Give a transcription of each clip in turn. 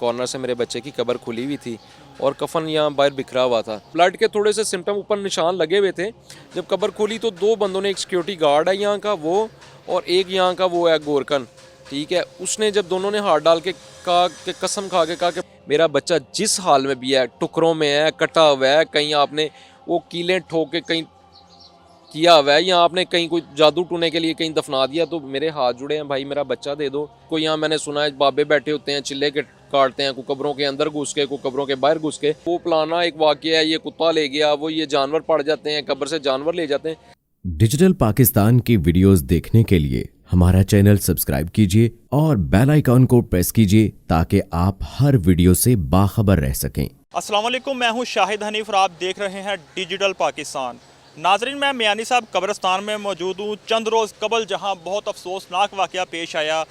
Corner से मेरे बच्चे की कब्र खुली हुई थी और कफन यहाँ बाहर बिखरा हुआ था। ब्लड के थोड़े से सिम्टम ऊपर निशान लगे हुए थे। जब कब्र खुली तो 2 बंदों ने, एक सिक्योरिटी गार्ड है यहाँ का वो और एक यहाँ का वो है गोरकन, ठीक है। उसने जब दोनों ने हाथ डाल के कहा कि कसम खा के कहा कि मेरा बच्चा जिस हाल में भी है, टुकड़ों में है, कटा हुआ है, कहीं आपने वो कीलें ठोक के कहीं किया हुआ है या आपने कहीं कोई जादू टूने के लिए कहीं दफना दिया, तो मेरे हाथ जुड़े हैं भाई, मेरा बच्चा दे दो। कोई यहाँ मैंने सुना है बाबे बैठे होते हैं, चिल्ले के काटते हैं, को कब्रों के अंदर घुस के, को कब्रों के बाहर घुस के। वो पुराना एक वाकया है, ये कुत्ता ले गया, वो ये जानवर पड़ जाते हैं, कब्र से जानवर ले जाते हैं। डिजिटल पाकिस्तान की वीडियोस देखने के लिए हमारा चैनल सब्सक्राइब कीजिए और बेल आइकॉन को प्रेस कीजिए ताकि आप हर वीडियो से बाखबर रह सकें। अस्सलाम वालेकुम, मैं हूं शाहिद हनीफ और आप देख रहे हैं डिजिटल पाकिस्तान। नाजरीन, मैं मियानी साहब कब्रिस्तान में मौजूद हूं। चंद रोज़ कबल जहां बहुत अफसोसनाक वाक़या पेश आया,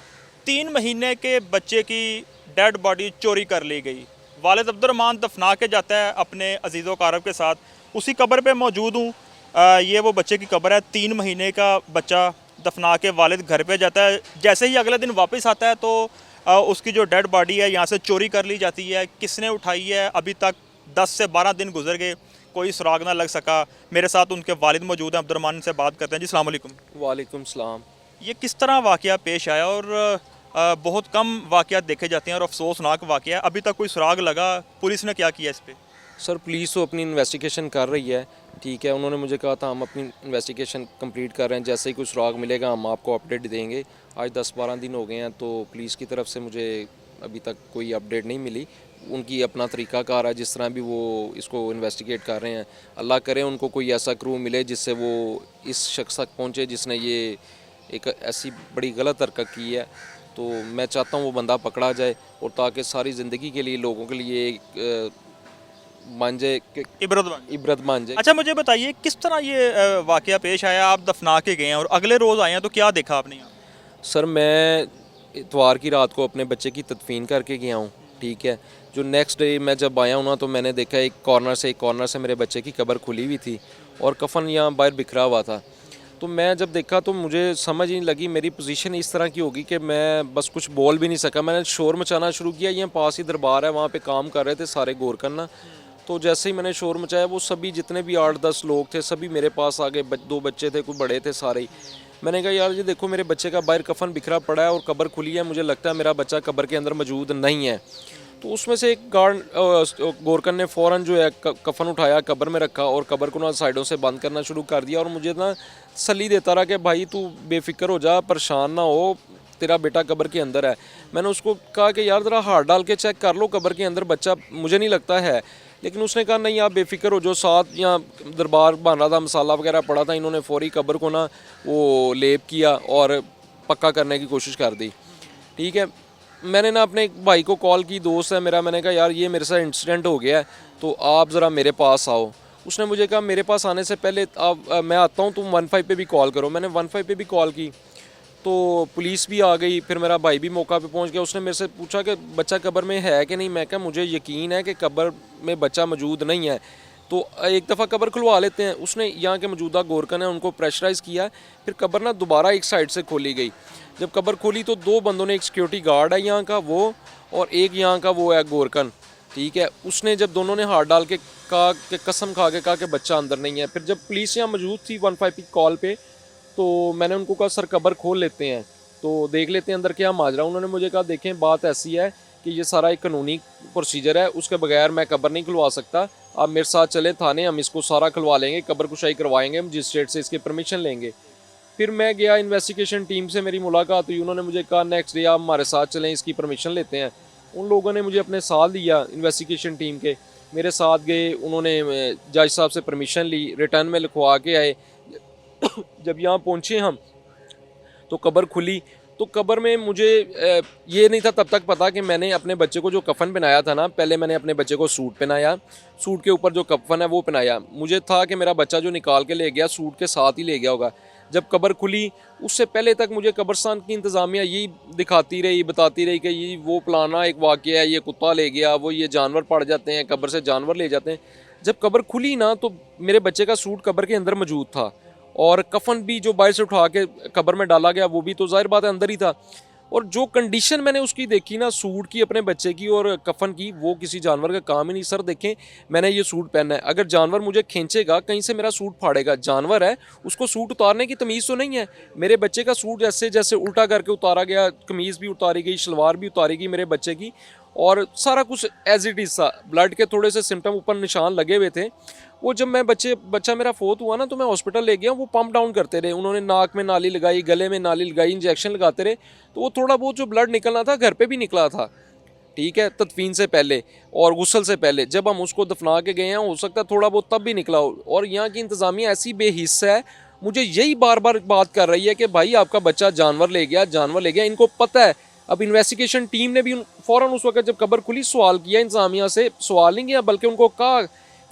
3 महीने के बच्चे की डेड बॉडी चोरी कर ली गई। वालिद अब्दुर्रहमान दफना के जाता है अपने अजीज़ो कारब के साथ, उसी कब्र पे मौजूद हूँ। ये वो बच्चे की कब्र है, 3 महीने का बच्चा दफना के वालिद घर पे जाता है। जैसे ही अगले दिन वापस आता है तो उसकी जो डेड बॉडी है यहाँ से चोरी कर ली जाती है। किसने उठाई है, अभी तक 10 से 12 दिन गुजर गए, कोई सुराग ना लग सका। मेरे साथ उनके वालिद मौजूद हैं, अब्दुर्रहमान से बात करते हैं। जी अस्सलाम वालेकुम। वालेकुम सलाम। ये किस तरह वाक़या पेश आया और बहुत कम वाक़यात देखे जाते हैं और अफसोसनाक वाक़या है, अभी तक कोई सुराग लगा? पुलिस ने क्या किया इस पर? सर पुलिस तो अपनी इन्वेस्टिगेशन कर रही है, ठीक है। उन्होंने मुझे कहा था हम अपनी इन्वेस्टिगेशन कंप्लीट कर रहे हैं, जैसे ही कोई सुराग मिलेगा हम आपको अपडेट देंगे। आज 10-12 दिन हो गए हैं तो पुलिस की तरफ से मुझे अभी तक कोई अपडेट नहीं मिली। उनकी अपना तरीक़ाकार है, जिस तरह भी वो इसको इन्वेस्टिगेट कर रहे हैं। अल्लाह करे उनको कोई ऐसा क्रू मिले जिससे वो इस शख्स तक पहुँचे जिसने ये एक ऐसी बड़ी गलत हरकत की है। तो मैं चाहता हूँ वो बंदा पकड़ा जाए और ताकि सारी ज़िंदगी के लिए लोगों के लिए एक मान जाए, इबरत मान जाए। अच्छा, मुझे बताइए किस तरह ये वाक़या पेश आया? आप दफना के गए हैं और अगले रोज़ आए हैं, तो क्या देखा आपने यहाँ? सर मैं इतवार की रात को अपने बच्चे की तदफीन करके गया हूँ, ठीक है। जो नेक्स्ट डे मैं जब आया हूँ ना तो मैंने देखा एक कॉर्नर से मेरे बच्चे की कब्र खुली हुई थी और कफन यहाँ बाहर बिखरा हुआ था। तो मैं जब देखा तो मुझे समझ ही नहीं लगी, मेरी पोजीशन इस तरह की होगी कि मैं बस कुछ बोल भी नहीं सका। मैंने शोर मचाना शुरू किया, यहाँ पास ही दरबार है, वहाँ पे काम कर रहे थे सारे गोरकन ना। तो जैसे ही मैंने शोर मचाया वो सभी जितने भी 8-10 लोग थे सभी मेरे पास आ गए। 2 बच्चे थे, कोई बड़े थे सारे ही। मैंने कहा यार ये देखो मेरे बच्चे का बाहर कफन बिखरा पड़ा है और कब्र खुली है, मुझे लगता है मेरा बच्चा कब्र के अंदर मौजूद नहीं है। तो उसमें से एक गोरकन ने फ़ौरन जो है कफन उठाया, कब्र में रखा और कब्र को ना साइडों से बंद करना शुरू कर दिया और मुझे ना तसल्ली देता रहा कि भाई तू बेफिक्र हो जा, परेशान ना हो, तेरा बेटा कब्र के अंदर है। मैंने उसको कहा कि यार ज़रा हाथ डाल के चेक कर लो कब्र के अंदर बच्चा मुझे नहीं लगता है, लेकिन उसने कहा नहीं आप बेफिक्र हो। जो साथ यहाँ दरबार बन रहा था, मसाला वगैरह पड़ा था, इन्होंने फौरी कब्र को ना वो लेप किया और पक्का करने की कोशिश कर दी, ठीक है। मैंने ना अपने एक भाई को कॉल की, दोस्त है मेरा, मैंने कहा यार ये मेरे साथ इंसिडेंट हो गया है तो आप ज़रा मेरे पास आओ। उसने मुझे कहा मेरे पास आने से पहले मैं आता हूँ, तुम 15 पे भी कॉल करो। मैंने 15 पे भी कॉल की तो पुलिस भी आ गई। फिर मेरा भाई भी मौका पे पहुंच गया। उसने मेरे से पूछा कि बच्चा कब्र में है कि नहीं। मैं कहा मुझे यकीन है कि कब्र में बच्चा मौजूद नहीं है, तो एक दफ़ा कब्र खुलवा लेते हैं। उसने यहाँ के मौजूदा गोरकन है उनको प्रेशराइज़ किया, फिर कब्र ना दोबारा एक साइड से खोली गई। जब कब्र खोली तो 2 बंदों ने, एक सिक्योरिटी गार्ड है यहाँ का वो और एक यहाँ का वो है गोरकन, ठीक है। उसने जब दोनों ने हाथ डाल के कहा कि कसम खा के कहा कि बच्चा अंदर नहीं है। फिर जब पुलिस यहाँ मौजूद थी 15 की कॉल पे, तो मैंने उनको कहा सर कब्र खोल लेते हैं तो देख लेते हैं अंदर क्या माजरा। उन्होंने मुझे कहा देखें बात ऐसी है कि ये सारा एक कानूनी प्रोसीजर है, उसके बगैर मैं कब्र नहीं खुलवा सकता। आप मेरे साथ चले थाने, हम इसको सारा खुलवा लेंगे, कब्र कुशाई करवाएंगे, मजिस्ट्रेट से इसकी परमिशन लेंगे। फिर मैं गया, इन्वेस्टिगेशन टीम से मेरी मुलाकात हुई। उन्होंने मुझे कहा नेक्स्ट डे आप हमारे साथ चलें, इसकी परमिशन लेते हैं। उन लोगों ने मुझे अपने साथ लिया, इन्वेस्टिगेशन टीम के मेरे साथ गए। उन्होंने जज साहब से परमिशन ली, रिटर्न में लिखवा के आए। जब यहाँ पहुँचे हम तो कब्र खुली, तो कब्र में मुझे ये नहीं था तब तक पता कि मैंने अपने बच्चे को जो कफन पहनाया था ना, पहले मैंने अपने बच्चे को सूट पहनाया, सूट के ऊपर जो कफन है वो पहनाया। मुझे था कि मेरा बच्चा जो निकाल के ले गया सूट के साथ ही ले गया होगा। जब कब्र खुली उससे पहले तक मुझे कब्रस्तान की इंतज़ामिया यही दिखाती रही, बताती रही कि ये वो पुराना एक वाक़या है, ये कुत्ता ले गया, वो ये जानवर पड़ जाते हैं, कब्र से जानवर ले जाते हैं। जब कब्र खुली ना तो मेरे बच्चे का सूट कब्र के अंदर मौजूद था और कफन भी जो बाहर से उठा के कब्र में डाला गया वो भी तो ज़ाहिर बात है अंदर ही था। और जो कंडीशन मैंने उसकी देखी ना सूट की, अपने बच्चे की और कफन की, वो किसी जानवर का काम ही नहीं। सर देखें, मैंने ये सूट पहना है, अगर जानवर मुझे खींचेगा कहीं से मेरा सूट फाड़ेगा, जानवर है उसको सूट उतारने की तमीज़ तो नहीं है। मेरे बच्चे का सूट जैसे जैसे उल्टा करके उतारा गया, कमीज़ भी उतारी गई, शलवार भी उतारी गई मेरे बच्चे की, और सारा कुछ एज इट इज़ था। ब्लड के थोड़े से सिम्टम ऊपर निशान लगे हुए थे। वो जब मैं बच्चा मेरा फोत हुआ ना, तो मैं हॉस्पिटल ले गया, वो पंप डाउन करते रहे, उन्होंने नाक में नाली लगाई, गले में नाली लगाई, इंजेक्शन लगाते रहे, तो वो थोड़ा बहुत जो ब्लड निकलना था घर पे भी निकला था, ठीक है, तदफीन से पहले और गुस्ल से पहले। जब हम उसको दफना के गए हैं, हो सकता है थोड़ा बहुत तब भी निकला हो। और यहाँ की इंतज़ामिया ऐसी बेहिस्स है, मुझे यही बार बार बात कर रही है कि भाई आपका बच्चा जानवर ले गया, इनको पता है। अब इन्वेस्टिगेशन टीम ने भी फ़ौरन उस वक्त जब कब्र खुली सवाल किया इंतज़ामिया से, सवाल नहीं किया बल्कि उनको कहा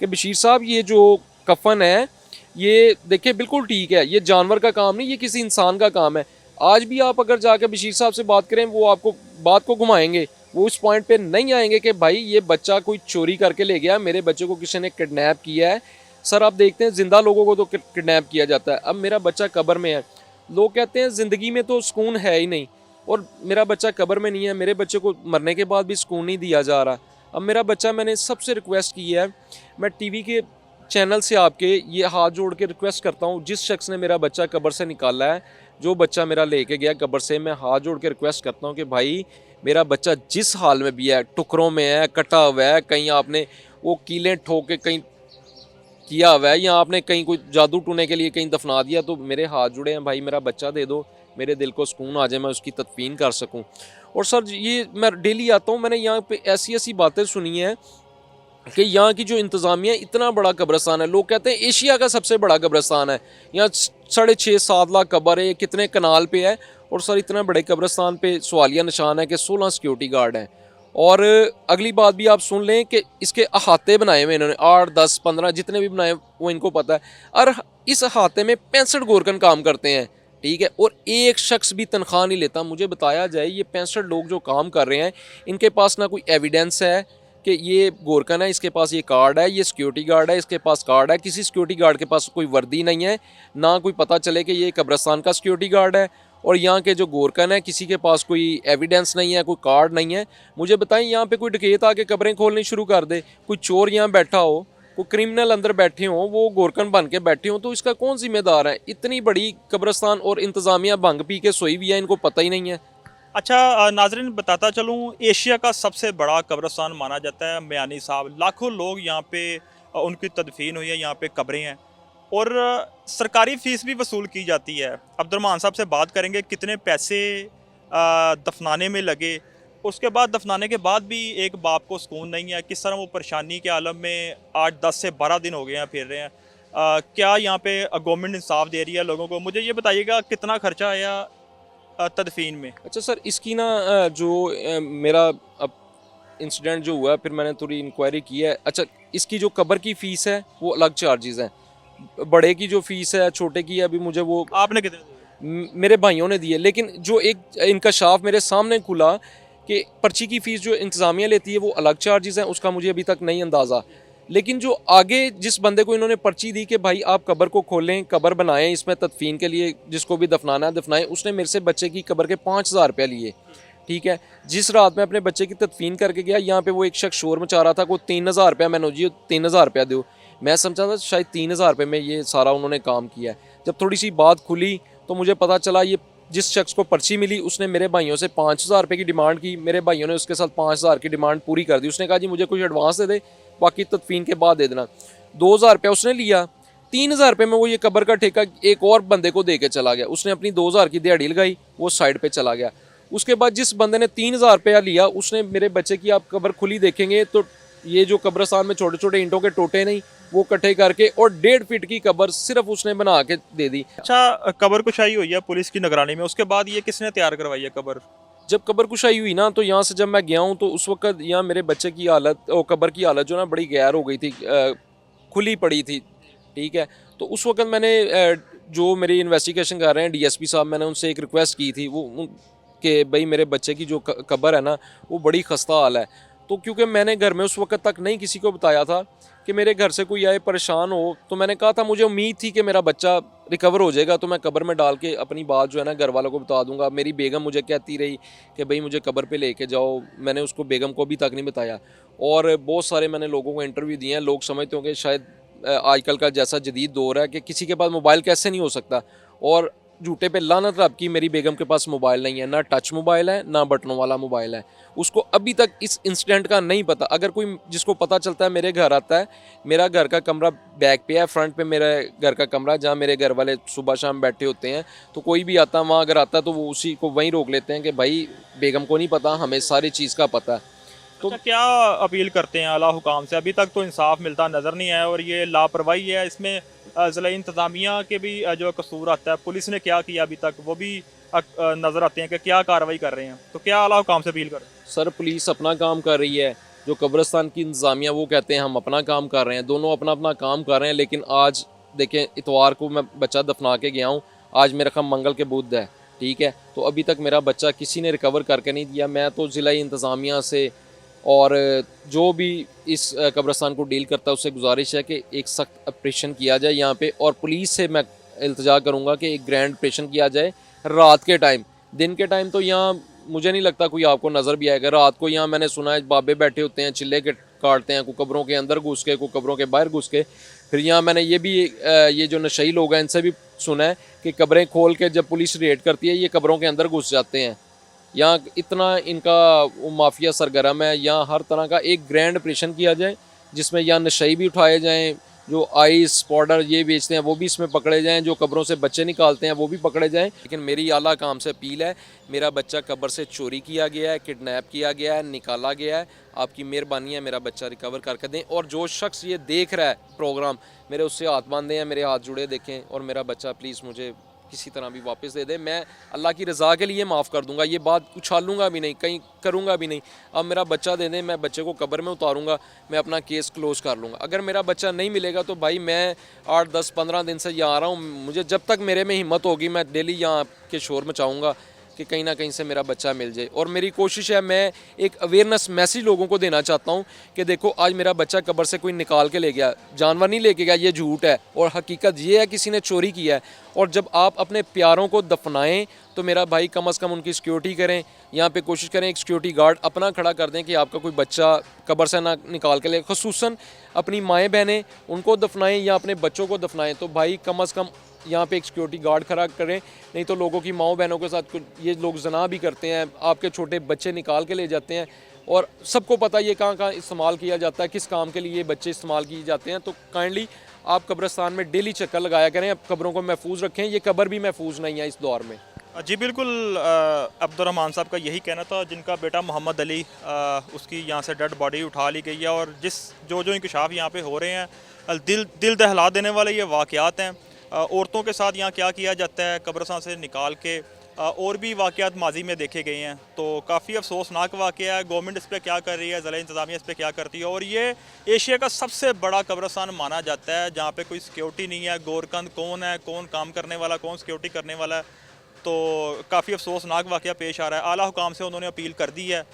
कि बशीर साहब ये जो कफन है ये देखिए बिल्कुल ठीक है, ये जानवर का काम नहीं, ये किसी इंसान का काम है। आज भी आप अगर जाकर बशीर साहब से बात करें, वो आपको बात को घुमाएंगे, वो इस पॉइंट पे नहीं आएंगे कि भाई ये बच्चा कोई चोरी करके ले गया, मेरे बच्चे को किसी ने किडनैप किया है। सर आप देखते हैं जिंदा लोगों को तो किडनैप किया जाता है, अब मेरा बच्चा कब्र में है, लोग कहते हैं ज़िंदगी में तो सुकून है ही नहीं, और मेरा बच्चा कब्र में नहीं है, मेरे बच्चे को मरने के बाद भी सुकून नहीं दिया जा रहा। अब मेरा बच्चा, मैंने सबसे रिक्वेस्ट की है, मैं टीवी के चैनल से आपके ये हाथ जोड़ के रिक्वेस्ट करता हूँ, जिस शख्स ने मेरा बच्चा कब्र से निकाला है, जो बच्चा मेरा लेके गया कब्र से, मैं हाथ जोड़ के रिक्वेस्ट करता हूँ कि भाई मेरा बच्चा जिस हाल में भी है, टुकड़ों में है, कटा हुआ है, कहीं आपने वो कीलें ठोक के कहीं किया हुआ है, या आपने कहीं कोई जादू टूने के लिए कहीं दफना दिया, तो मेरे हाथ जुड़े हैं भाई, मेरा बच्चा दे दो, मेरे दिल को सुकून आ जाए, मैं उसकी तदफीन कर सकूं। और सर ये मैं डेली आता हूं, मैंने यहाँ पे ऐसी ऐसी बातें सुनी हैं कि यहाँ की जो इंतज़ामिया, इतना बड़ा कब्रिस्तान है, लोग कहते हैं एशिया का सबसे बड़ा कब्रिस्तान है, यहाँ 6.5-7 लाख कब्र है, कितने कनाल पे है, और सर इतना बड़े कब्रिस्तान पे सवालिया निशान है कि 16 सिक्योरिटी गार्ड हैं। और अगली बात भी आप सुन लें कि इसके अहाते बनाए हुए इन्होंने, 8, 10, 15 जितने भी बनाए वो इनको पता है, और इस अहाते में 65 गोरकन काम करते हैं, ठीक है, और एक शख्स भी तनख्वाह नहीं लेता। मुझे बताया जाए ये 65 लोग जो काम कर रहे हैं, इनके पास ना कोई एविडेंस है कि ये गोरकन है, इसके पास ये कार्ड है, ये सिक्योरिटी गार्ड है, इसके पास कार्ड है, किसी सिक्योरिटी गार्ड के पास कोई वर्दी नहीं है, ना कोई पता चले कि ये कब्रिस्तान का सिक्योरिटी गार्ड है। और यहाँ के जो गोरकन है, किसी के पास कोई एविडेंस नहीं है, कोई कार्ड नहीं है। मुझे बताएं, यहाँ पे कोई डकैत आके कब्रें खोलनी शुरू कर दे, कोई चोर यहाँ बैठा हो, कोई क्रिमिनल अंदर बैठे हों, वो गोरकन बन के बैठे हों, तो इसका कौन जिम्मेदार है? इतनी बड़ी कब्रिस्तान और इंतज़ामिया भंग पी के सोई हुई है, इनको पता ही नहीं है। अच्छा नाजरीन, बताता चलूँ, एशिया का सबसे बड़ा कब्रिस्तान माना जाता है मियानी साहब। लाखों लोग यहाँ पे उनकी तदफीन हुई है, यहाँ पे कब्रें हैं, और सरकारी फ़ीस भी वसूल की जाती है। अब्दुर्रहमान साहब से बात करेंगे कितने पैसे दफनाने में लगे, उसके बाद दफनाने के बाद भी एक बाप को सुकून नहीं है, किस तरह वो परेशानी के आलम में 8, 10 से 12 दिन हो गए हैं फिर रहे हैं। क्या यहाँ पे गवर्नमेंट इंसाफ दे रही है लोगों को? मुझे ये बताइएगा कितना खर्चा आया तदफीन में? अच्छा सर, इसकी ना मेरा अब इंसिडेंट जो हुआ, फिर मैंने थोड़ी इंक्वायरी की है। अच्छा, इसकी जो कब्र की फ़ीस है वो अलग चार्जेस हैं, बड़े की जो फ़ीस है, छोटे की अभी मुझे वो आपने कितने दिए? मेरे भाइयों ने दिए, लेकिन जो एक इंकशाफ मेरे सामने खुला कि पर्ची की फ़ीस जो इंतज़ामिया लेती है वो अलग चार्जेस हैं, उसका मुझे अभी तक नहीं अंदाज़ा। लेकिन जो आगे जिस बंदे को इन्होंने पर्ची दी कि भाई आप कब्र को खोलें, कब्र बनाएं, इसमें तदफीन के लिए जिसको भी दफनाना है दफनाएं, उसने मेरे से बच्चे की कब्र के 5,000 रुपये लिए, ठीक है। जिस रात में अपने बच्चे की तदफीन करके गया, यहाँ पे वो एक शख्स शोर मचा रहा था, को 3,000 रुपया, मैंने जी 3,000 रुपया दो। मैं समझा था शायद 3,000 रुपये में ये सारा उन्होंने काम किया है। जब थोड़ी सी बात खुली तो मुझे पता चला ये जिस शख्स को पर्ची मिली उसने मेरे भाइयों से 5,000 रुपये की डिमांड की, मेरे भाइयों ने उसके साथ 5,000 की डिमांड पूरी कर दी। उसने कहा जी मुझे कुछ एडवांस दे दे, बाकी तदफीन के बाद दे देना। 2,000 रुपया उसने लिया, 3,000 रुपये में वो ये कब्र का ठेका एक और बंदे को दे के चला गया। उसने अपनी 2,000 की दिहाड़ी लगाई, वो साइड पे चला गया। उसके बाद जिस बंदे ने 3,000 रुपया लिया, उसने मेरे बच्चे की, आप कब्र खुली देखेंगे तो ये जो कब्रिस्तान में छोटे छोटे ईंटों के टोटे नहीं, वो इकट्ठे करके और 1.5 फीट की कब्र सिर्फ उसने बना के दे दी। अच्छा, कब्र कुशाई हुई है पुलिस की निगरानी में, उसके बाद ये किसने तैयार करवाई है कब्र? जब कब्र कुशाई हुई ना, तो यहाँ से जब मैं गया हूँ तो उस वक्त यहाँ मेरे बच्चे की हालत, कब्र की हालत जो ना बड़ी गैर हो गई थी, खुली पड़ी थी, ठीक है। तो उस वक्त मैंने जो मेरी इन्वेस्टिगेशन कर रहे हैं डीएसपी साहब, मैंने उनसे एक रिक्वेस्ट की थी वो कि भाई मेरे बच्चे की जो कब्र है ना वो बड़ी खस्ता हाल है। तो क्योंकि मैंने घर में उस वक्त तक नहीं किसी को बताया था कि मेरे घर से कोई आए परेशान हो, तो मैंने कहा था मुझे उम्मीद थी कि मेरा बच्चा रिकवर हो जाएगा तो मैं कब्र में डाल के अपनी बात जो है ना घर वालों को बता दूंगा। मेरी बेगम मुझे कहती रही कि भाई मुझे कब्र पे लेके जाओ, मैंने उसको बेगम को अभी तक नहीं बताया। और बहुत सारे मैंने लोगों को इंटरव्यू दिए हैं, लोग समझते होंगे शायद आजकल का जैसा जदीद दौर है कि किसी के पास मोबाइल कैसे नहीं हो सकता, और झूठे पे लानत रब की मेरी बेगम के पास मोबाइल नहीं है, ना टच मोबाइल है ना बटनों वाला मोबाइल है। उसको अभी तक इस इंसिडेंट का नहीं पता। अगर कोई जिसको पता चलता है मेरे घर आता है, मेरा घर का कमरा बैक पे है, फ्रंट पे मेरा घर का कमरा जहाँ मेरे घर वाले सुबह शाम बैठे होते हैं, तो कोई भी आता वहाँ अगर आता है तो वो उसी को वहीं रोक लेते हैं कि भाई बेगम को नहीं पता, हमें सारी चीज़ का पता है। तो अच्छा, क्या अपील करते हैं आला हुकाम से? अभी तक तो इंसाफ मिलता नज़र नहीं आया और ये लापरवाही है, इसमें ज़िला इंतज़ामिया के भी जो कसूर आता है। पुलिस ने क्या किया अभी तक वो भी नज़र आते हैं कि क्या कार्रवाई कर रहे हैं। तो क्या आला हुकाम से अपील करें? सर पुलिस अपना काम कर रही है, जो कब्रिस्तान की इंतज़ामिया वो कहते हैं हम अपना काम कर रहे हैं, दोनों अपना अपना काम कर रहे हैं। लेकिन आज देखें, इतवार को मैं बच्चा दफना के गया हूँ, आज मेरा ख़म मंगल के बुध है, ठीक है, तो अभी तक मेरा बच्चा किसी ने रिकवर करके नहीं दिया। मैं तो ज़िला इंतज़ामिया से और जो भी इस कब्रिस्तान को डील करता है उससे गुजारिश है कि एक सख्त ऑपरेशन किया जाए यहाँ पे, और पुलिस से मैं इल्तिजा करूँगा कि एक ग्रैंड ऑपरेशन किया जाए रात के टाइम। दिन के टाइम तो यहाँ मुझे नहीं लगता कोई आपको नज़र भी आएगा। रात को यहाँ मैंने सुना है बाबे बैठे होते हैं, चिल्ले के काटते हैं, को कब्रों के अंदर घुस के, को कब्रों के बाहर घुस के। फिर यहाँ मैंने ये भी ये जो नशई लोग हैं इनसे भी सुना है कि कब्रें खोल के जब पुलिस रेड करती है ये कब्रों के अंदर घुस जाते हैं। यहाँ इतना इनका वो माफिया सरगर्म है। यहाँ हर तरह का एक ग्रैंड ऑपरेशन किया जाए जिसमें यहाँ नशई भी उठाए जाएँ, जो आइस पाउडर ये बेचते हैं वो भी इसमें पकड़े जाएं, जो कब्रों से बच्चे निकालते हैं वो भी पकड़े जाएं। लेकिन मेरी आला काम से अपील है, मेरा बच्चा कब्र से चोरी किया गया है, किडनैप किया गया है, निकाला गया है, आपकी मेहरबानी है मेरा बच्चा रिकवर करके दें। और जो शख्स ये देख रहा है प्रोग्राम, मेरे उससे हाथ बांधे हैं, मेरे हाथ जुड़े देखें, और मेरा बच्चा प्लीज़ मुझे किसी तरह भी वापस दे दे। मैं अल्लाह की रज़ा के लिए माफ़ कर दूंगा, ये बात उछालूंगा भी नहीं, कहीं करूंगा भी नहीं। अब मेरा बच्चा दे दें, मैं बच्चे को कब्र में उतारूंगा, मैं अपना केस क्लोज़ कर लूँगा। अगर मेरा बच्चा नहीं मिलेगा तो भाई मैं 8, 10, 15 दिन से यहाँ आ रहा हूँ, मुझे जब तक मेरे में हिम्मत होगी मैं डेली यहाँ के शोर मचाऊँगा कि कहीं ना कहीं से मेरा बच्चा मिल जाए। और मेरी कोशिश है, मैं एक अवेयरनेस मैसेज लोगों को देना चाहता हूँ कि देखो आज मेरा बच्चा कब्र से कोई निकाल के ले गया, जानवर नहीं लेके गया, ये झूठ है, और हकीकत ये है किसी ने चोरी किया है। और जब आप अपने प्यारों को दफनाएं तो मेरा भाई कम से कम उनकी सिक्योरिटी करें, यहाँ पे कोशिश करें एक सिक्योरिटी गार्ड अपना खड़ा कर दें कि आपका कोई बच्चा कब्र से ना निकाल के ले। खुसूसन अपनी माएँ बहनें उनको दफनाएं या अपने बच्चों को दफनाएं, तो भाई कम से कम यहाँ पे एक सिक्योरिटी गार्ड खड़ा करें। नहीं तो लोगों की माओ बहनों के साथ ये लोग जना भी करते हैं, आपके छोटे बच्चे निकाल के ले जाते हैं, और सबको पता ये कहाँ कहाँ इस्तेमाल किया जाता है, किस काम के लिए ये बच्चे इस्तेमाल किए जाते हैं। तो काइंडली आप कब्रिस्तान में डेली चक्कर लगाया करें, कब्रों को महफूज रखें, ये कब्र भी महफूज नहीं है इस दौर में। जी बिल्कुल, अब्दुर्रहमान साहब का यही कहना था, जिनका बेटा मोहम्मद अली, उसकी यहाँ से डेड बॉडी उठा ली गई है। और जो इंकशाफ यहाँ पे हो रहे हैं, दिल दहला देने वाले ये वाक़यात हैं। औरतों के साथ यहाँ क्या किया जाता है, कब्रिस्तान से निकाल के, और भी वाक़यात माजी में देखे गए हैं। तो काफ़ी अफसोसनाक वाक़या है। गवर्नमेंट इस पर क्या कर रही है, ज़िला इंतज़ामिया इस पर क्या करती है। और ये एशिया का सबसे बड़ा कब्रिस्तान माना जाता है जहाँ पे कोई सिक्योरिटी नहीं है। गोरकंद कौन है, कौन काम करने वाला, कौन सिक्योरिटी करने वाला है। तो काफ़ी अफसोसनाक वाक़या पेश आ रहा है। आला हुकाम से उन्होंने अपील कर दी है।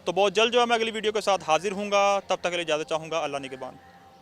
तो बहुत जल्द जो है मैं अगली वीडियो के साथ हाजिर हूँगा, तब तक के लिए इजाज़त चाहूँगा। अल्लाह निगहबान।